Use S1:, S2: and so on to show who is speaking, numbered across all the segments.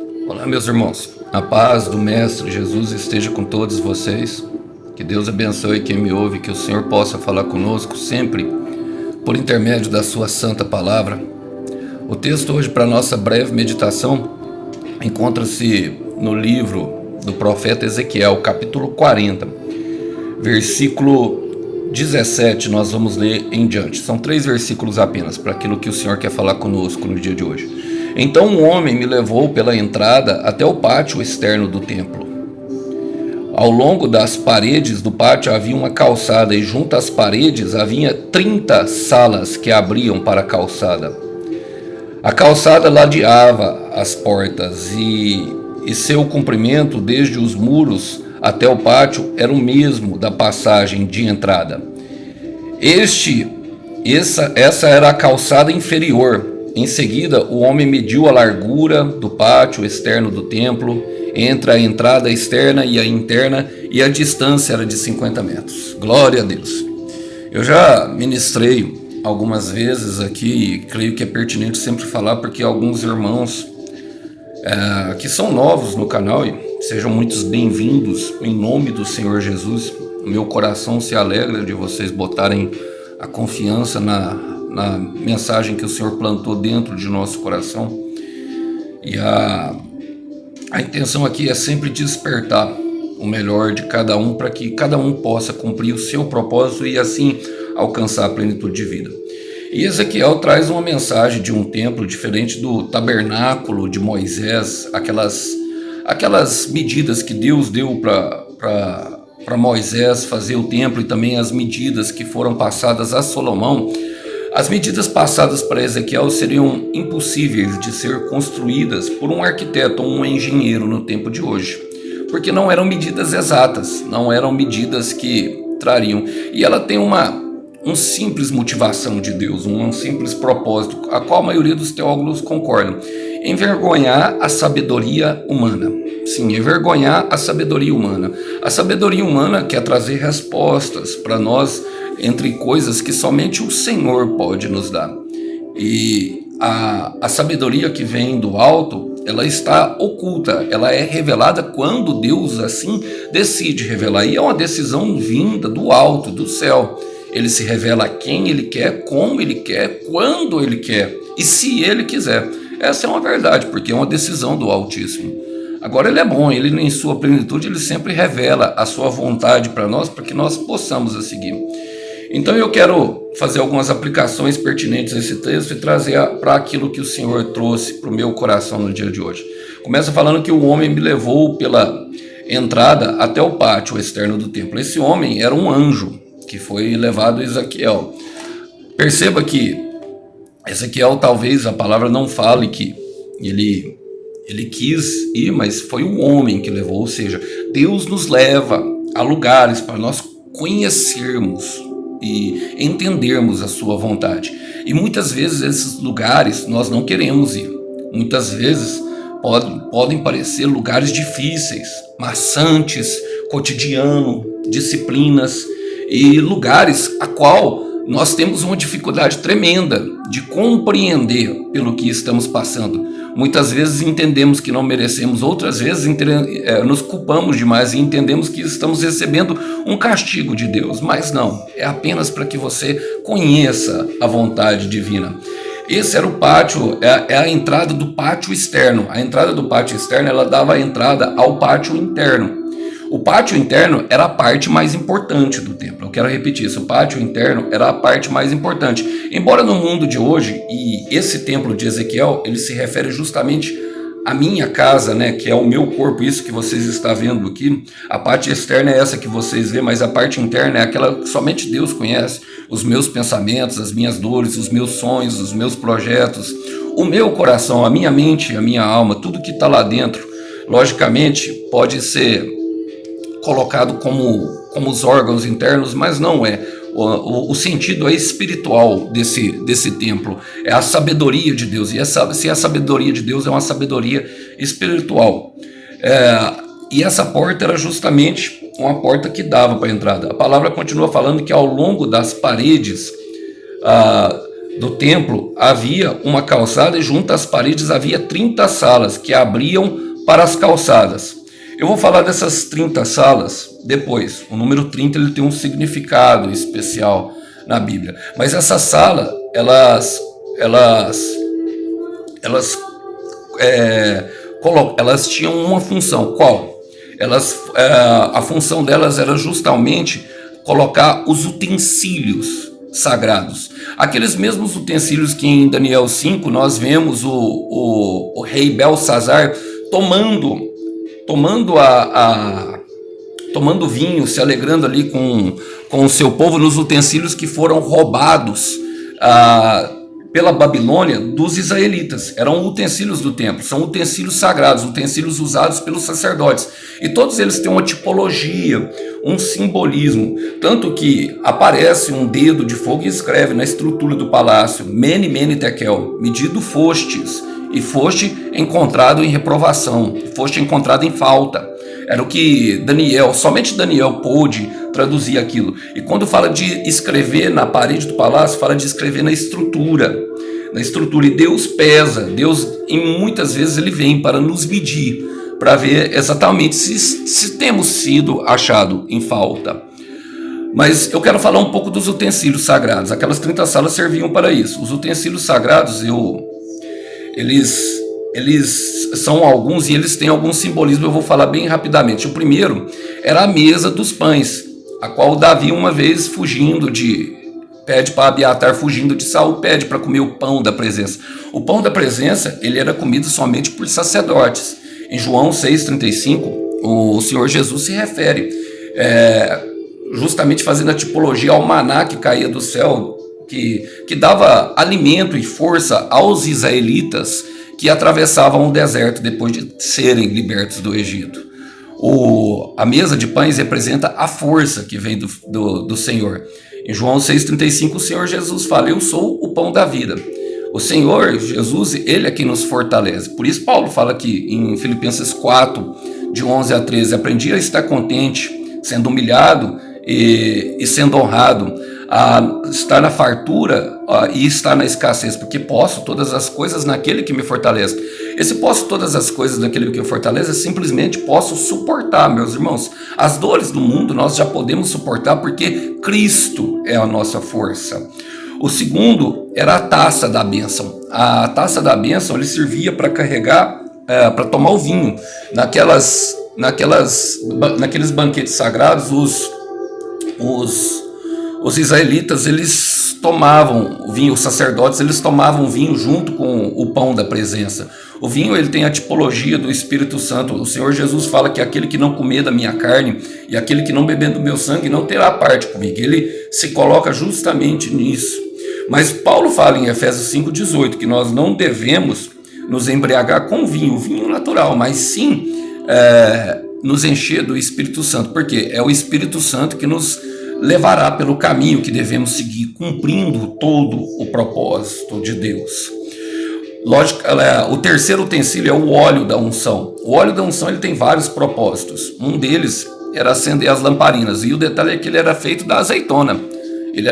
S1: Olá, meus irmãos. A paz do Mestre Jesus esteja com todos vocês. Que Deus abençoe quem me ouve, que o Senhor possa falar conosco sempre por intermédio da sua santa palavra. O texto hoje para nossa breve meditação encontra-se no livro do profeta Ezequiel, capítulo 40, versículo 17, nós vamos ler em diante. São 3 versículos apenas para aquilo que o Senhor quer falar conosco no dia de hoje. Então um homem me levou pela entrada até o pátio externo do templo. Ao longo das paredes do pátio havia uma calçada e junto às paredes havia 30 salas que abriam para a calçada. A calçada ladeava as portas e seu comprimento desde os muros até o pátio era o mesmo da passagem de entrada. Essa era a calçada inferior. Em seguida, o homem mediu a largura do pátio externo do templo, entre a entrada externa e a interna, e a distância era de 50 metros. Glória a Deus! Eu já ministrei algumas vezes aqui, e creio que é pertinente sempre falar, porque alguns irmãos que são novos no canal, e sejam muitos bem-vindos em nome do Senhor Jesus. Meu coração se alegra de vocês botarem a confiança na mensagem que o Senhor plantou dentro de nosso coração. E a intenção aqui é sempre despertar o melhor de cada um, para que cada um possa cumprir o seu propósito e assim alcançar a plenitude de vida. E Ezequiel traz uma mensagem de um templo diferente do tabernáculo de Moisés, aquelas medidas que Deus deu para Moisés fazer o templo, e também as medidas que foram passadas a Salomão. As medidas passadas para Ezequiel seriam impossíveis de ser construídas por um arquiteto ou um engenheiro no tempo de hoje, porque não eram medidas exatas, não eram medidas que trariam. E ela tem uma simples motivação de Deus, um simples propósito, a qual a maioria dos teólogos concordam: envergonhar a sabedoria humana. Sim, envergonhar a sabedoria humana. A sabedoria humana quer trazer respostas para nós entre coisas que somente o Senhor pode nos dar. E a sabedoria que vem do alto, ela está oculta, ela é revelada quando Deus assim decide revelar. E é uma decisão vinda do alto, do céu. Ele se revela a quem Ele quer, como Ele quer, quando Ele quer e se Ele quiser. Essa é uma verdade, porque é uma decisão do Altíssimo. Agora Ele é bom, Ele em sua plenitude, Ele sempre revela a sua vontade para nós, para que nós possamos a seguir. Então eu quero fazer algumas aplicações pertinentes a esse texto e trazer para aquilo que o Senhor trouxe para o meu coração no dia de hoje. Começa falando que o homem me levou pela entrada até o pátio externo do templo. Esse homem era um anjo que foi levado a Ezequiel. Perceba que Ezequiel, talvez a palavra não fale que ele quis ir, mas foi um homem que levou. Ou seja, Deus nos leva a lugares para nós conhecermos e entendermos a sua vontade. E muitas vezes esses lugares nós não queremos ir. Muitas vezes podem parecer lugares difíceis, maçantes, cotidiano, disciplinas, e lugares a qual nós temos uma dificuldade tremenda de compreender pelo que estamos passando. Muitas vezes entendemos que não merecemos, outras vezes nos culpamos demais e entendemos que estamos recebendo um castigo de Deus. Mas não, é apenas para que você conheça a vontade divina. Esse era o pátio, é a entrada do pátio externo. A entrada do pátio externo, ela dava a entrada ao pátio interno. O pátio interno era a parte mais importante do templo. Eu quero repetir isso, o pátio interno era a parte mais importante. Embora no mundo de hoje, e esse templo de Ezequiel, ele se refere justamente à minha casa, né, que é o meu corpo, isso que vocês estão vendo aqui. A parte externa é essa que vocês vê, mas a parte interna é aquela que somente Deus conhece. Os meus pensamentos, as minhas dores, os meus sonhos, os meus projetos, o meu coração, a minha mente, a minha alma, tudo que está lá dentro, logicamente pode ser colocado como os órgãos internos, mas não é. O sentido é espiritual desse templo, é a sabedoria de Deus, e se a sabedoria de Deus é uma sabedoria espiritual. E essa porta era justamente uma porta que dava para a entrada. A palavra continua falando que ao longo das paredes do templo havia uma calçada e junto às paredes havia 30 salas que abriam para as calçadas. Eu vou falar dessas 30 salas depois. O número 30 ele tem um significado especial na Bíblia. Mas essas salas, elas tinham uma função. Qual? A função delas era justamente colocar os utensílios sagrados. Aqueles mesmos utensílios que em Daniel 5 nós vemos o rei Belsazar tomando vinho, se alegrando ali com o seu povo nos utensílios que foram roubados pela Babilônia dos israelitas. Eram utensílios do templo, são utensílios sagrados, utensílios usados pelos sacerdotes. E todos eles têm uma tipologia, um simbolismo. Tanto que aparece um dedo de fogo e escreve na estrutura do palácio: Mene, Mene, Tekel, medido fostes, e foste encontrado em reprovação, foste encontrado em falta. Era o que somente Daniel pôde traduzir aquilo. E quando fala de escrever na parede do palácio, fala de escrever na estrutura. E Deus pesa, Deus muitas vezes ele vem para nos medir, para ver exatamente se temos sido achado em falta. Mas eu quero falar um pouco dos utensílios sagrados. Aquelas 30 salas serviam para isso. Os utensílios sagrados, eles são alguns e eles têm algum simbolismo, eu vou falar bem rapidamente. O primeiro era a mesa dos pães, a qual Davi uma vez pede para Abiatar, fugindo de Saul, pede para comer o pão da presença. O pão da presença, ele era comido somente por sacerdotes. Em João 6,35, o Senhor Jesus se refere, justamente fazendo a tipologia ao maná que caía do céu, que dava alimento e força aos israelitas que atravessavam o deserto depois de serem libertos do Egito. A mesa de pães representa a força que vem do Senhor. Em João 6,35, o Senhor Jesus fala: eu sou o pão da vida. O Senhor Jesus, ele é quem nos fortalece. Por isso Paulo fala aqui em Filipenses 4, de 11 a 13, aprendi a estar contente, sendo humilhado e sendo honrado, a estar na fartura e estar na escassez, porque posso todas as coisas naquele que me fortalece. Esse posso todas as coisas naquele que me fortalece, simplesmente posso suportar, meus irmãos. As dores do mundo nós já podemos suportar porque Cristo é a nossa força. O segundo era a taça da bênção. A taça da bênção ele servia para carregar, para tomar o vinho. Naqueles banquetes sagrados, os israelitas eles tomavam o vinho, os sacerdotes eles tomavam vinho junto com o pão da presença. O vinho ele tem a tipologia do Espírito Santo. O Senhor Jesus fala que aquele que não comer da minha carne e aquele que não beber do meu sangue não terá parte comigo. Ele se coloca justamente nisso. Mas Paulo fala em Efésios 5,18 que nós não devemos nos embriagar com vinho natural, mas sim nos encher do Espírito Santo, porque é o Espírito Santo que nos levará pelo caminho que devemos seguir, cumprindo todo o propósito de Deus. Lógico, o terceiro utensílio é o óleo da unção. O óleo da unção ele tem vários propósitos. Um deles era acender as lamparinas, e o detalhe é que ele era feito da azeitona. E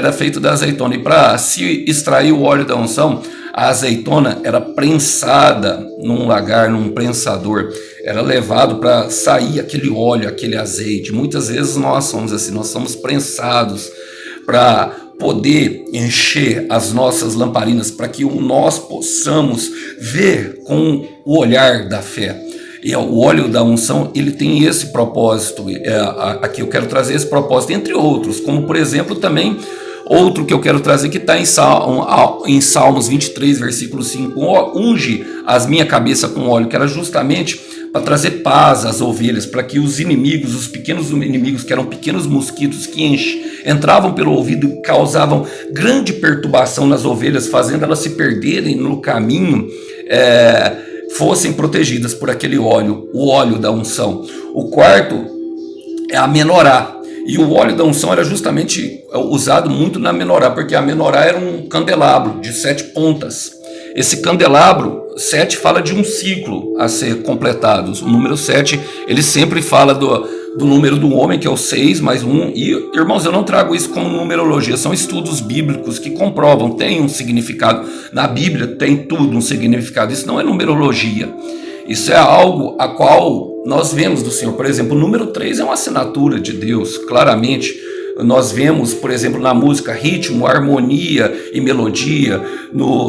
S1: para se extrair o óleo da unção, a azeitona era prensada num lagar, num prensador. Era levado para sair aquele óleo, aquele azeite. Muitas vezes nós somos assim, nós somos prensados para poder encher as nossas lamparinas, para que nós possamos ver com o olhar da fé. E o óleo da unção, ele tem esse propósito. Aqui eu quero trazer esse propósito, entre outros, como por exemplo também, outro que eu quero trazer que está em Salmos 23, versículo 5, unge as minha cabeça com óleo, que era justamente para trazer paz às ovelhas, para que os inimigos, os pequenos inimigos, que eram pequenos mosquitos que entravam pelo ouvido e causavam grande perturbação nas ovelhas, fazendo elas se perderem no caminho, fossem protegidas por aquele óleo, o óleo da unção. O quarto é a menorá. E o óleo da unção era justamente usado muito na menorá, porque a menorá era um candelabro de 7 pontas. Esse candelabro, 7 fala de um ciclo a ser completado. O número 7, ele sempre fala do número do homem, que é o 6 mais 1. E, irmãos, eu não trago isso como numerologia, são estudos bíblicos que comprovam, tem um significado. Na Bíblia tem tudo um significado, isso não é numerologia. Isso é algo a qual nós vemos do Senhor. Por exemplo, o número 3 é uma assinatura de Deus, claramente. Nós vemos, por exemplo, na música, ritmo, harmonia e melodia.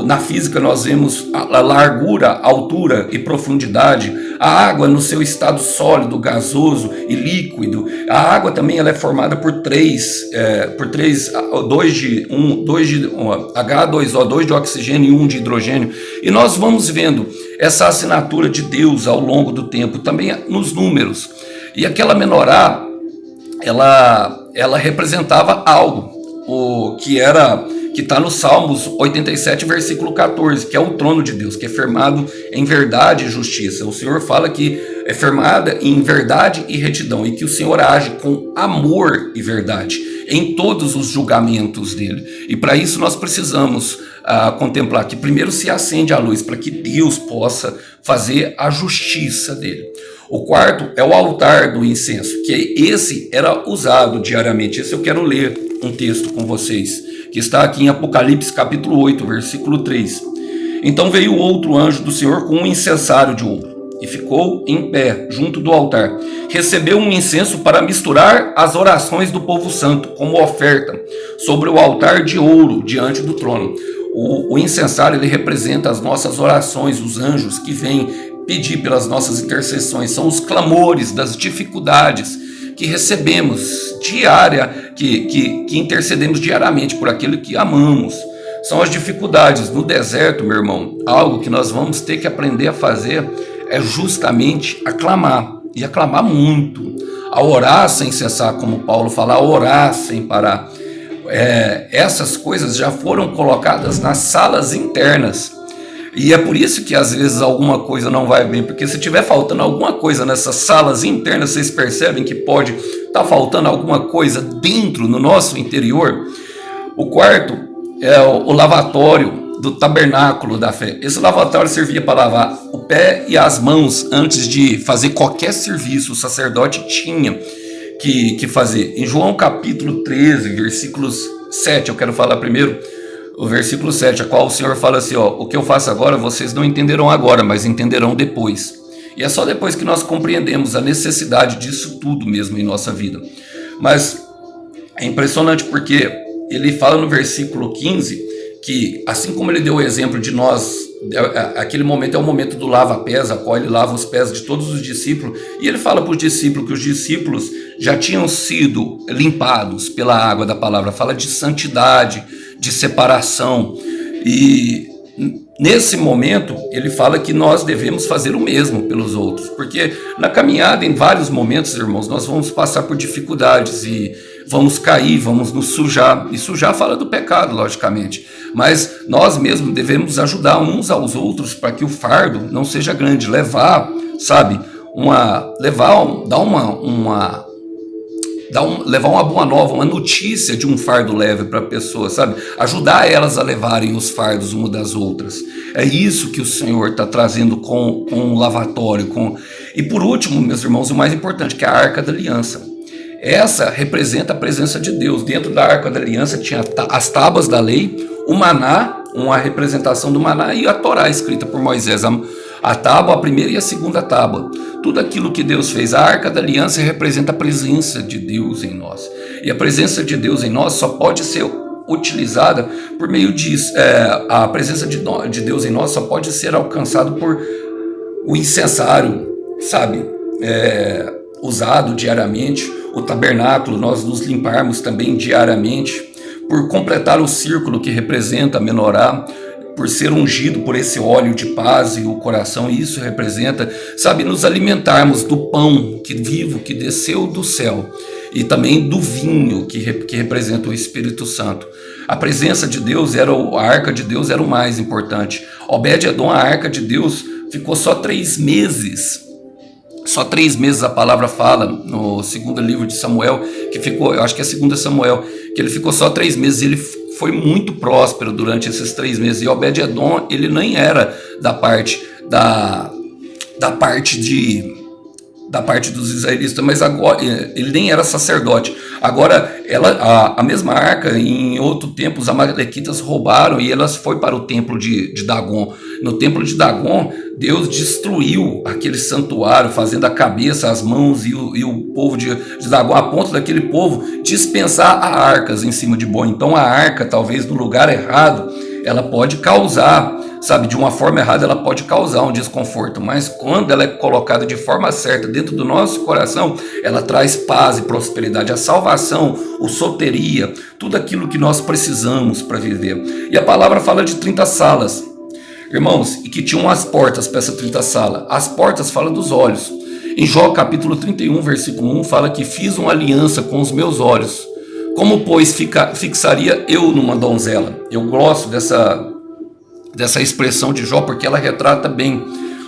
S1: Na física nós vemos a largura, altura e profundidade. A água no seu estado sólido, gasoso e líquido. A água também ela é formada por H2O, 2 de oxigênio e 1 de hidrogênio. E nós vamos vendo essa assinatura de Deus ao longo do tempo, também nos números. E aquela menorá, ela representava algo, que está no Salmos 87, versículo 14, que é o trono de Deus, que é firmado em verdade e justiça. O Senhor fala que é firmada em verdade e retidão, e que o Senhor age com amor e verdade em todos os julgamentos dele. E para isso nós precisamos contemplar que primeiro se acende a luz, para que Deus possa fazer a justiça dele. O quarto é o altar do incenso, que esse era usado diariamente. Esse eu quero ler um texto com vocês, que está aqui em Apocalipse capítulo 8, versículo 3. Então veio outro anjo do Senhor com um incensário de ouro, e ficou em pé junto do altar. Recebeu um incenso para misturar as orações do povo santo, como oferta, sobre o altar de ouro diante do trono. O incensário ele representa as nossas orações, os anjos que vêm pedir pelas nossas intercessões, são os clamores das dificuldades que recebemos que intercedemos diariamente por aquilo que amamos. São as dificuldades no deserto, meu irmão. Algo que nós vamos ter que aprender a fazer é justamente aclamar, e aclamar muito, a orar sem cessar, como Paulo fala, a orar sem parar. Essas coisas já foram colocadas nas salas internas. E é por isso que às vezes alguma coisa não vai bem, porque se tiver faltando alguma coisa nessas salas internas, vocês percebem que pode estar faltando alguma coisa dentro, no nosso interior. O quarto é o lavatório do tabernáculo da fé. Esse lavatório servia para lavar o pé e as mãos antes de fazer qualquer serviço. O sacerdote tinha que fazer. Em João capítulo 13, versículos 7, eu quero falar primeiro o versículo 7, a qual o Senhor fala assim, o que eu faço agora, vocês não entenderão agora, mas entenderão depois. E é só depois que nós compreendemos a necessidade disso tudo mesmo em nossa vida. Mas é impressionante porque ele fala no versículo 15, que assim como ele deu o exemplo de nós, aquele momento é o momento do lava-pés, a qual ele lava os pés de todos os discípulos, e ele fala para os discípulos que os discípulos já tinham sido limpados pela água da palavra, fala de santidade, de separação, e nesse momento ele fala que nós devemos fazer o mesmo pelos outros, porque na caminhada, em vários momentos, irmãos, nós vamos passar por dificuldades e vamos cair, vamos nos sujar, e sujar fala do pecado, logicamente, mas nós mesmos devemos ajudar uns aos outros para que o fardo não seja grande, levar uma boa nova, uma notícia de um fardo leve para a pessoa, sabe? Ajudar elas a levarem os fardos uma das outras. É isso que o Senhor está trazendo com o lavatório. E por último, meus irmãos, o mais importante, que é a Arca da Aliança. Essa representa a presença de Deus. Dentro da Arca da Aliança tinha as tábuas da lei, o maná, uma representação do maná, e a Torá escrita por Moisés. A tábua, a primeira e a segunda tábua. Tudo aquilo que Deus fez. A Arca da Aliança representa a presença de Deus em nós. E a presença de Deus em nós só pode ser utilizada por meio disso. A presença de Deus em nós só pode ser alcançada por o incensário, sabe? Usado diariamente. O tabernáculo, nós nos limparmos também diariamente. Por completar o círculo que representa a menorá, por ser ungido por esse óleo de paz e o coração, e isso representa, sabe, nos alimentarmos do pão vivo que desceu do céu, e também do vinho que representa o Espírito Santo. A presença de Deus, a Arca de Deus era o mais importante. Obed-edom, a Arca de Deus, ficou só 3 meses. Só 3 meses a palavra fala no segundo livro de Samuel, que ficou, eu acho que é 2 Samuel, que ele ficou só 3 meses, ele foi muito próspero durante esses 3 meses. E Obed-edom, ele nem era da parte da parte dos israelitas, mas agora ele nem era sacerdote. Agora, a mesma arca, em outro tempo, os amalequitas roubaram e elas foi para o templo de Dagon. No templo de Dagon, Deus destruiu aquele santuário, fazendo a cabeça, as mãos e o povo de Dagon, a ponto daquele povo dispensar a arcas em cima de boi. Então a arca, talvez no lugar errado, ela pode causar, sabe, de uma forma errada, ela pode causar um desconforto, mas quando ela é colocada de forma certa dentro do nosso coração, ela traz paz e prosperidade, a salvação, o soteria, tudo aquilo que nós precisamos para viver. E a palavra fala de 30 salas, irmãos, e que tinham as portas para essa 30 sala. As portas falam dos olhos. Em Jó capítulo 31, versículo 1, fala que fiz uma aliança com os meus olhos. Como, pois, fixaria eu numa donzela? Eu gosto dessa expressão de Jó, porque ela retrata bem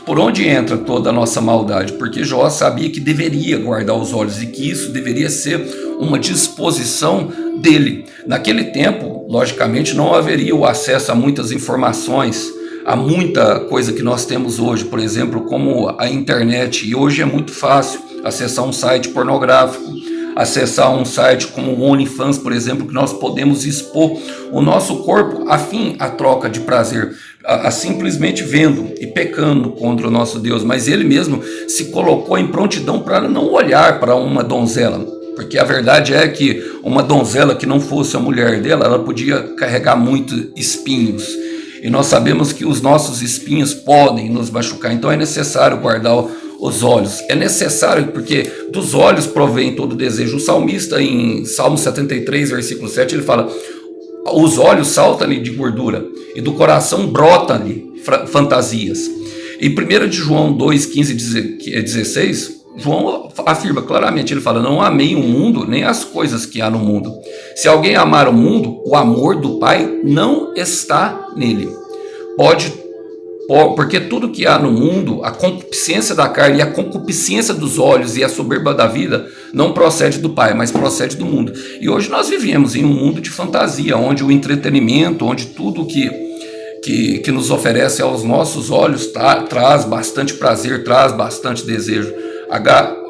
S1: por onde entra toda a nossa maldade, porque Jó sabia que deveria guardar os olhos e que isso deveria ser uma disposição dele. Naquele tempo, logicamente, não haveria o acesso a muitas informações, a muita coisa que nós temos hoje, por exemplo, como a internet, e hoje é muito fácil acessar um site pornográfico, acessar um site como o OnlyFans, por exemplo, que nós podemos expor o nosso corpo a fim a troca de prazer, a simplesmente vendo e pecando contra o nosso Deus. Mas ele mesmo se colocou em prontidão para não olhar para uma donzela, porque a verdade é que uma donzela que não fosse a mulher dela, ela podia carregar muitos espinhos. E nós sabemos que os nossos espinhos podem nos machucar, então é necessário guardar os olhos. É necessário porque dos olhos provém todo desejo. O salmista em Salmo 73, versículo 7, ele fala: os olhos saltam-lhe de gordura e do coração brota-lhe fantasias. Em 1 de João 2, 15 e 16, João afirma claramente, ele fala: não amei o mundo, nem as coisas que há no mundo. Se alguém amar o mundo, o amor do Pai não está nele. Porque tudo que há no mundo, a concupiscência da carne e a concupiscência dos olhos e a soberba da vida, não procede do Pai, mas procede do mundo. E hoje nós vivemos em um mundo de fantasia, onde o entretenimento, onde tudo que nos oferece aos nossos olhos traz bastante prazer, traz bastante desejo.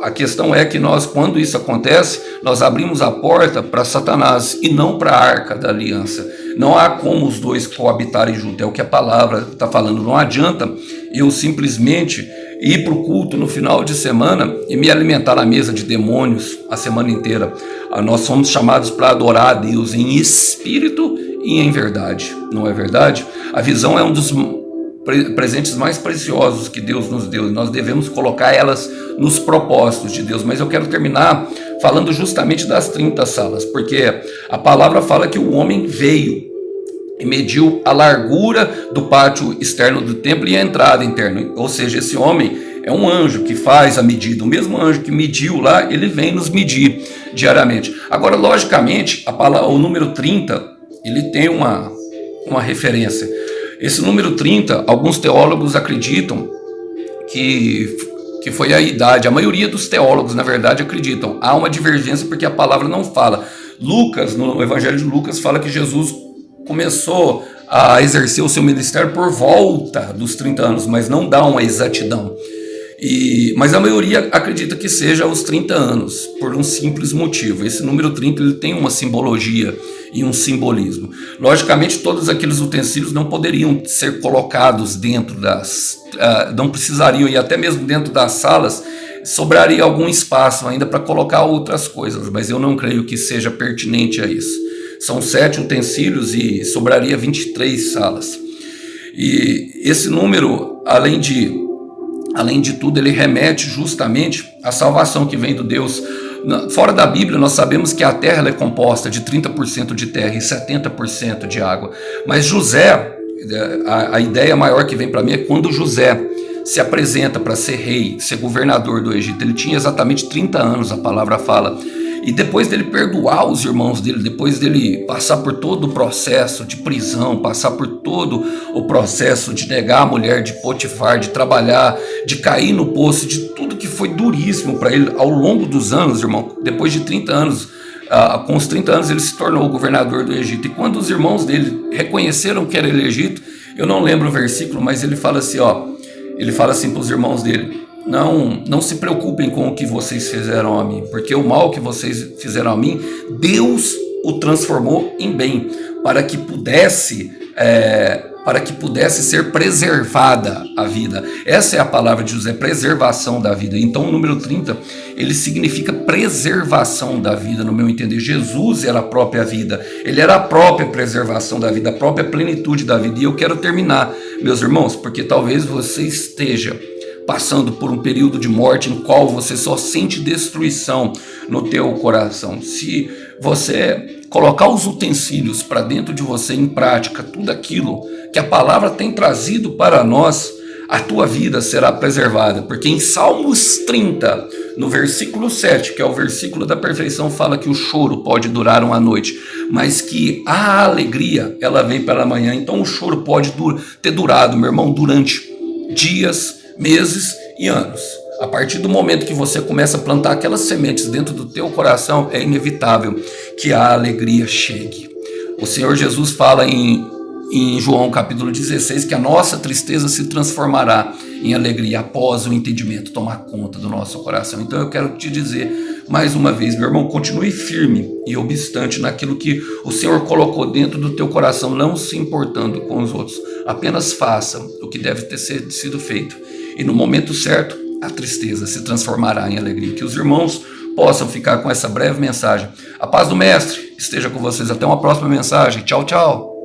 S1: A questão é que nós, quando isso acontece, nós abrimos a porta para Satanás e não para a arca da aliança. Não há como os dois coabitarem juntos, é o que a palavra está falando. Não adianta eu simplesmente ir para o culto no final de semana e me alimentar na mesa de demônios a semana inteira. Nós somos chamados para adorar a Deus em espírito e em verdade, não é verdade? A visão é um dos presentes mais preciosos que Deus nos deu, e nós devemos colocar elas nos propósitos de Deus. Mas eu quero terminar falando justamente das 30 salas, porque a palavra fala que o homem veio e mediu a largura do pátio externo do templo e a entrada interna, ou seja, esse homem é um anjo que faz a medida, o mesmo anjo que mediu lá, ele vem nos medir diariamente. Agora, logicamente, o número 30, ele tem uma referência. Esse número 30, alguns teólogos acreditam que foi a idade. A maioria dos teólogos, na verdade, acreditam. Há uma divergência porque a palavra não fala. Lucas, no Evangelho de Lucas, fala que Jesus começou a exercer o seu ministério por volta dos 30 anos, mas não dá uma exatidão. Mas a maioria acredita que seja aos 30 anos, por um simples motivo. Esse número 30 ele tem uma simbologia e um simbolismo. Logicamente, todos aqueles utensílios não poderiam ser colocados dentro não precisariam, e até mesmo dentro das salas, sobraria algum espaço ainda para colocar outras coisas, mas eu não creio que seja pertinente a isso. São 7 utensílios e sobraria 23 salas. E esse número, além de tudo, ele remete justamente à salvação que vem do Deus. Fora da Bíblia, nós sabemos que a terra ela é composta de 30% de terra e 70% de água. Mas José, a ideia maior que vem para mim é quando José se apresenta para ser rei, ser governador do Egito. Ele tinha exatamente 30 anos, a palavra fala. E depois dele perdoar os irmãos dele, depois dele passar por todo o processo de prisão, passar por todo o processo de negar a mulher de Potifar, de trabalhar, de cair no poço, de tudo que foi duríssimo para ele ao longo dos anos, irmão, depois de 30 anos, com os 30 anos ele se tornou o governador do Egito. E quando os irmãos dele reconheceram que era ele Egito, eu não lembro o versículo, mas ele fala assim para os irmãos dele: não se preocupem com o que vocês fizeram a mim, porque o mal que vocês fizeram a mim, Deus o transformou em bem, para que pudesse ser preservada a vida. Essa é a palavra de José, preservação da vida. Então o número 30, ele significa preservação da vida, no meu entender. Jesus era a própria vida, ele era a própria preservação da vida, a própria plenitude da vida. E eu quero terminar, meus irmãos, porque talvez você esteja passando por um período de morte em qual você só sente destruição no teu coração. Se você colocar os utensílios para dentro de você em prática, tudo aquilo que a palavra tem trazido para nós, a tua vida será preservada. Porque em Salmos 30, no versículo 7, que é o versículo da perfeição, fala que o choro pode durar uma noite, mas que a alegria, ela vem pela manhã. Então o choro pode ter durado, meu irmão, durante dias, meses e anos. A partir do momento que você começa a plantar aquelas sementes dentro do teu coração, é inevitável que a alegria chegue. O Senhor Jesus fala em João capítulo 16 que a nossa tristeza se transformará em alegria após o entendimento tomar conta do nosso coração. Então eu quero te dizer mais uma vez, meu irmão, continue firme e obstante naquilo que o Senhor colocou dentro do teu coração, não se importando com os outros. Apenas faça o que deve ter sido feito. E no momento certo, a tristeza se transformará em alegria. Que os irmãos possam ficar com essa breve mensagem. A paz do Mestre esteja com vocês. Até uma próxima mensagem. Tchau, tchau.